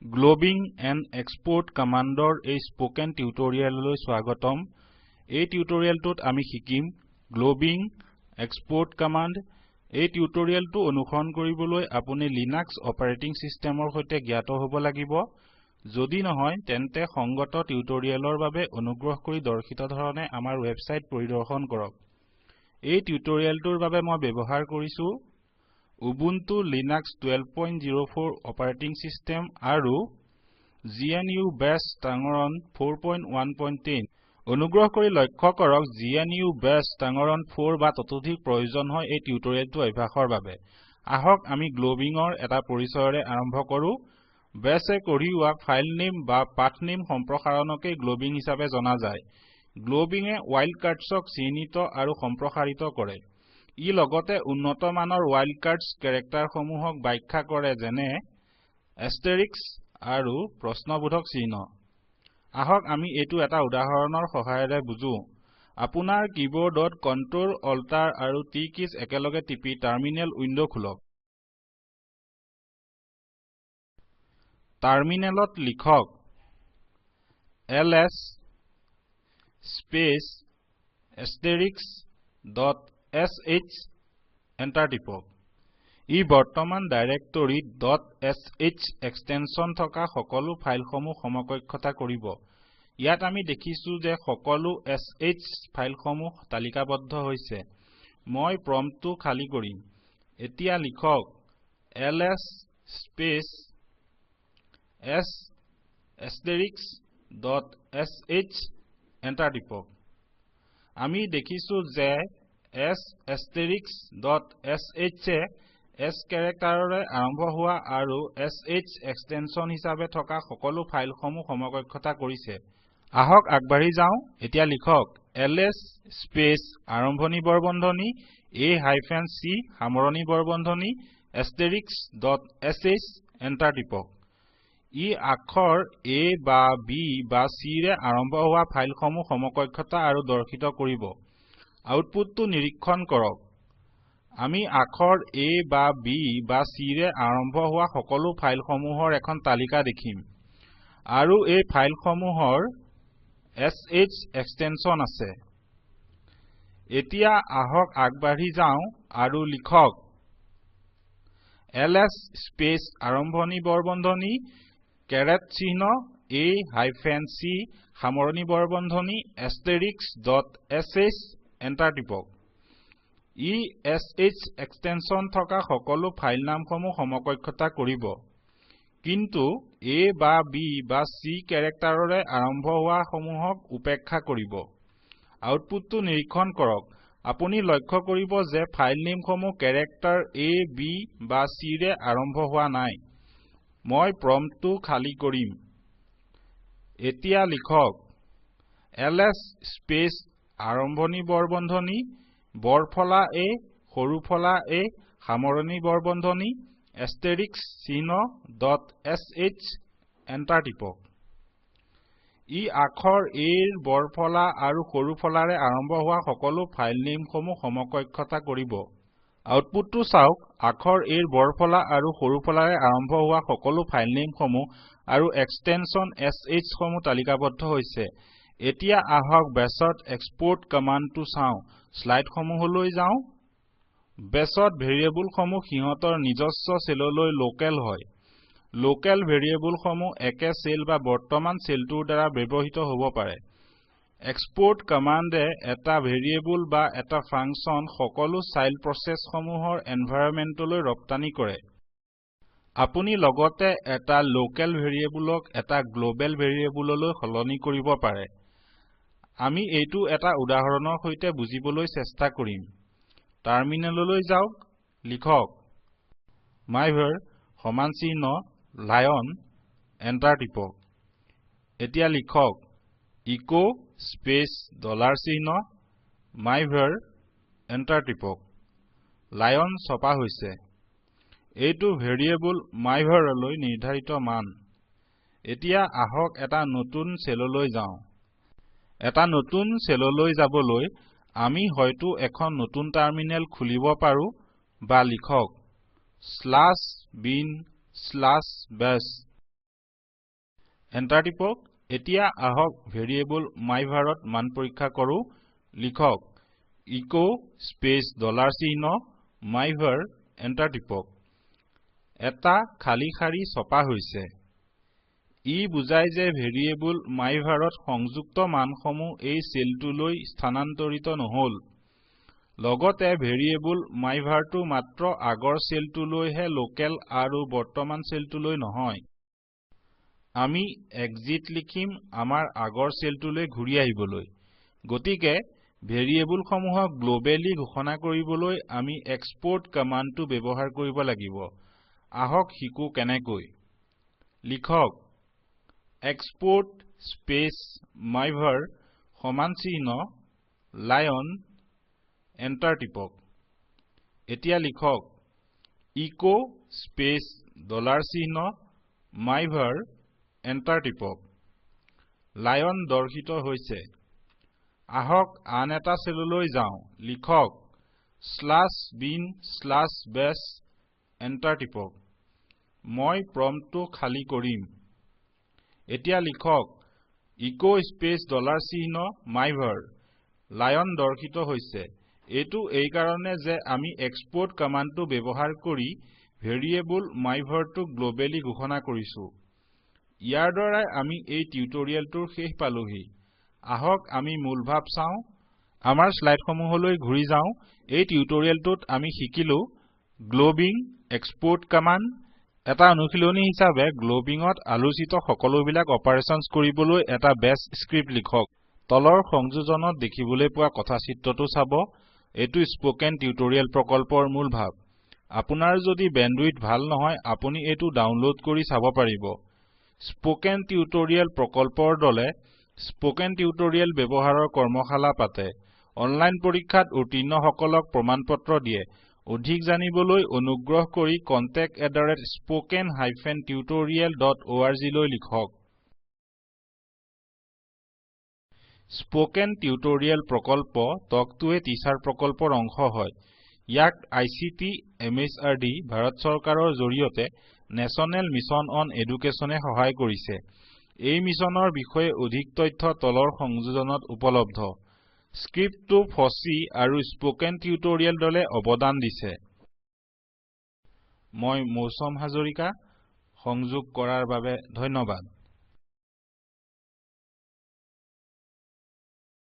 Globbing and export commandor এই spoken টিউটোৰিয়েললৈ স্বাগতম এই টিউটোৰিয়েলটোত আমি শিকিম globbing export command এই টিউটোৰিয়েলটো অনুসৰণ কৰিবলৈ আপুনি লিনাক্স অপাৰেটিং সিস্টেমৰ সৈতে জ্ঞাত হ'ব লাগিব যদি নহয় তেন্তে সংগত টিউটোৰিয়েলৰ বাবে অনুগ্ৰহ কৰি দৰ্শিত ধৰণে আমাৰ ওয়েবসাইট পৰিদৰ্শন কৰক এই টিউটোৰিয়েলটোৰ বাবে মই ব্যৱহাৰ কৰিছো Ubuntu Linux 12.04 operating system আৰু GNU Bash Tangoran 4.1.10 অনুগ্ৰহ কৰি লক্ষ্য কৰক GNU Bash Tangoran 4 বা ততোধিক প্ৰয়োজন হয় এই টিউটোৰিয়েলটো অভ্যাসৰ বাবে আহক আমি গ্লোবিংৰ এটা পৰিচয়ৰে আৰম্ভ কৰো Bash এ কঢ়িওৱা ফাইল নেম বা পাথ নেম সম্প্ৰসাৰণকে গ্লোবিং হিচাপে জনা যায় গ্লোবিং এ ওয়াইল্ড কাৰ্ডছক চিহ্নিত আৰু সম্প্ৰসাৰিত কৰে ই লগতে উন্নত মানৰ ওয়াইল্ড কাৰ্ডছ ক্যাৰেক্টাৰ সমূহক ব্যাখ্যা কৰে যেনে এষ্টেৰিক্স আৰু প্ৰশ্নবোধক চিহ্ন আহক আমি এটো এটা উদাহৰণৰ সহায়েৰে বুজো আপোনাৰ কিবোৰ্ডত কন্ট্ৰোল অল্টাৰ আৰু টি কিজ একেলগে টিপি টাৰ্মিনেল উইন্ডো খুলক টাৰ্মিনেলত লিখক ls স্পেচ এষ্টেৰিক্স .sh এন্টাৰ টিপক ই বৰ্তমান ডাইৰেক্টৰীত .sh এক্সটেনশন থকা সকলো ফাইলসমূহ সমকক্ষতা কৰিব ইয়াত আমি দেখিছো যে সকলো sh ফাইলসমূহ তালিকাবদ্ধ হৈছে মই প্ৰম্পটটো খালি কৰিম এতিয়া লিখক ls space s asterisk .sh enter টিপক আমি দেখিছো যে s asterisk .sh এ s ক্যাৰেক্টাৰৰে আৰম্ভ হোৱা আৰু sh এক্সটেনশন হিচাপে থকা সকলো ফাইলসমূহ সমকক্ষতা কৰিছে আহক আগবাঢ়ি যাও এতিয়া লিখক ls স্পেচ আৰম্ভণি বৰবন্ধনী a-c সামৰণি বৰবন্ধনী asterisk .sh এন্টাৰ টিপক ই আখৰ a বা b বা c ৰে আৰম্ভ হোৱা ফাইলসমূহ সমকক্ষতা আৰু দৰ্শিত কৰিব আউটপুটটো নিৰীক্ষণ কৰক আমি আখৰ a বা b বা c ৰে আৰম্ভ হোৱা সকলো ফাইলসমূহৰ এখন তালিকা দেখিম আৰু এই ফাইলসমূহৰ sh এক্সটেনশন আছে এতিয়া আহক আগবাঢ়ি যাও আৰু লিখক ls স্পেচ আৰম্ভণি বৰবন্ধনী কেৰেট চিহ্ন a-c সামৰণি বৰবন্ধনী asterisk .sh এন্টাৰ টিপক ই sh এক্সটেনশন থকা সকলো ফাইল নামসমূহ সমকক্ষতা কৰিব কিন্তু a বা b বা c ক্যাৰেক্টাৰৰে আৰম্ভ হোৱা সমূহক উপেক্ষা কৰিব আউটপুটটো নিৰীক্ষণ কৰক আপুনি লক্ষ্য কৰিব যে ফাইল নেমসমূহ ক্যাৰেক্টাৰ a b বা c ৰে আৰম্ভ হোৱা নাই মই প্ৰম্পটটো খালি কৰিম এতিয়া লিখক ls স্পেচ আৰম্ভণি বৰবন্ধনী বৰফলা a সৰুফলা a সামৰণি বৰবন্ধনী asterisk চিহ্ন .sh এন্টাৰ টিপক ই আখৰ a ৰ বৰফলা আৰু সৰুফলাৰে আৰম্ভ হোৱা সকলো ফাইল নেমসমূহ সমকক্ষতা কৰিব আউটপুটটো চাওক আখৰ a ৰ বৰফলা আৰু সৰুফলাৰে আৰম্ভ হোৱা সকলো ফাইল নেমসমূহ আৰু এক্সটেনশন sh সমূহ তালিকাবদ্ধ হৈছে এতিয়া আহক বেছত এক্সপোৰ্ট কমান্ডটো চাও স্লাইডসমূহলৈ যাও বেছত ভেৰিয়েবলসমূহ সিহঁতৰ নিজস্ব সেললৈ লোকেল হয় লোকেল ভেৰিয়েবলসমূহ একে সেল বা বৰ্তমান সেলটোৰ দ্বাৰা ব্যৱহৃত হ'ব পাৰে এক্সপোৰ্ট কমান্ডে এটা ভেৰিয়েবল বা এটা ফাংচন সকলো চাইল্ড প্ৰচেছসমূহৰ এনভাইৰনমেন্টলৈ ৰপ্তানি কৰে আপুনি লগতে এটা লোকেল ভেৰিয়েবলক এটা গ্লোবেল ভেৰিয়েবললৈ সলনি কৰিব পাৰে আমি এইটো এটা উদাহৰণৰ সৈতে বুজিবলৈ চেষ্টা কৰিম টাৰ্মিনেললৈ যাওক লিখক myvar সমান চিহ্ন lion এন্টাৰ টিপক এতিয়া লিখক echo স্পেচ ডলাৰ চিহ্ন myvar এন্টাৰ টিপক lion ছপা হৈছে এইটো ভেৰিয়েবল myvarলৈ নিৰ্ধাৰিত মান এতিয়া আহক এটা নতুন সেললৈ যাও এটা নতুন সেললৈ যাবলৈ আমি হয়তো এখন নতুন টাৰ্মিনেল খুলিব পাৰো বা লিখক /bin/bash এণ্টাৰ টিপক এতিয়া আহক ভেৰিয়েবল myvar ত মান পৰীক্ষা কৰো লিখক echo স্পেস ডলাৰ চিহ্ন myvar এণ্টাৰ টিপক এটা খালী শাৰী ছপা হৈছে ই বুজায় যে ভেৰিয়েবল myvar ত সংযুক্ত মানসমূহ এই সেলটোলৈ স্থানান্তৰিত নহল লগতে ভেৰিয়েবল myvar টো মাত্ৰ আগৰ সেলটোলৈহে লোকেল আৰু বৰ্তমান সেলটোলৈ নহয় আমি exit লিখিম আমাৰ আগৰ সেলটোলৈ ঘূৰি আহিবলৈ গতিকে ভেৰিয়েবল সমূহক গ্লোবেলি ঘোষণা কৰিবলৈ আমি export কমাণ্ডটো ব্যৱহাৰ কৰিব লাগিব আহক শিকো কেনেকৈ লিখক export স্পেস myvar সমান চিহ্ন lion এণ্টাৰ টিপক এতিয়া লিখক echo স্পেস ডলাৰ চিহ্ন myvar এণ্টাৰ টিপক লায়ন দৰ্শিত হৈছে আহক আন এটা সেললৈ যাও লিখক /bin/bash এণ্টাৰ টিপক মই প্ৰম্পটটো খালী কৰিম এতিয়া লিখক echo স্পেস ডলাৰ চিহ্ন myvar লায়ন দৰ্শিত হৈছে এটো এই কাৰণে যে আমি export কমাণ্ডটো ব্যৱহাৰ কৰি ভেৰিয়েবল myvar টো গ্লোবেলি ঘোষণা কৰিছো ইয়াৰ দ্বাৰা আমি এই টিউটোৰিয়েলটোৰ শেষ পালোহি আহক আমি মূল ভাব চাও আমাৰ স্লাইডসমূহলৈ ঘূৰি যাও এই টিউটোৰিয়েলটোত আমি শিকিলো গ্লোবিং export কমাণ্ড এটা অনুশীলনী হিচাপে গ্লোবিঙত আলোচিত সকলোবিলাক অপাৰেশনছ কৰিবলৈ এটা বেছ স্ক্ৰিপ্ট লিখক তলৰ সংযোজনত দেখিবলৈ পোৱা কথাচিত্ৰটো চাব এটো স্পোকেন টিউটোৰিয়েল প্ৰকল্পৰ মূল ভাব আপোনাৰ যদি বেণ্ডউইথ ভাল নহয় আপুনি এটো ডাউনলোড কৰি চাব পাৰিব স্পোকেন টিউটোৰিয়েল প্ৰকল্পৰ দলে স্পোকেন টিউটোৰিয়েল ব্যৱহাৰৰ কৰ্মশালা পাতে অনলাইন পৰীক্ষাত উত্তীৰ্ণসকলক প্ৰমাণপত্ৰ দিয়ে অধিক জানিবলৈ অনুগ্ৰহ কৰি contact@spoken-tutorial.org লৈ লিখক স্পোকেন টিউটোৰিয়েল প্ৰকল্প টক টু এ টিচাৰ প্ৰকল্পৰ অংশ হয় ইয়াক আইচিটি এমএচআৰডি ভাৰত চৰকাৰৰ জৰিয়তে নেশনেল মিছন অন এডুকেশ্যনে সহায় কৰিছে এই মিছনৰ বিষয়ে অধিক তথ্য তলৰ সংযোজনত উপলব্ধ স্ক্ৰিপ্টটো ফচি আৰু স্পোকেন টিউটোৰিয়েল দলে অৱদান দিছে মই মৌচম হাজৰিকা সংযোগ কৰাৰ বাবে ধন্যবাদ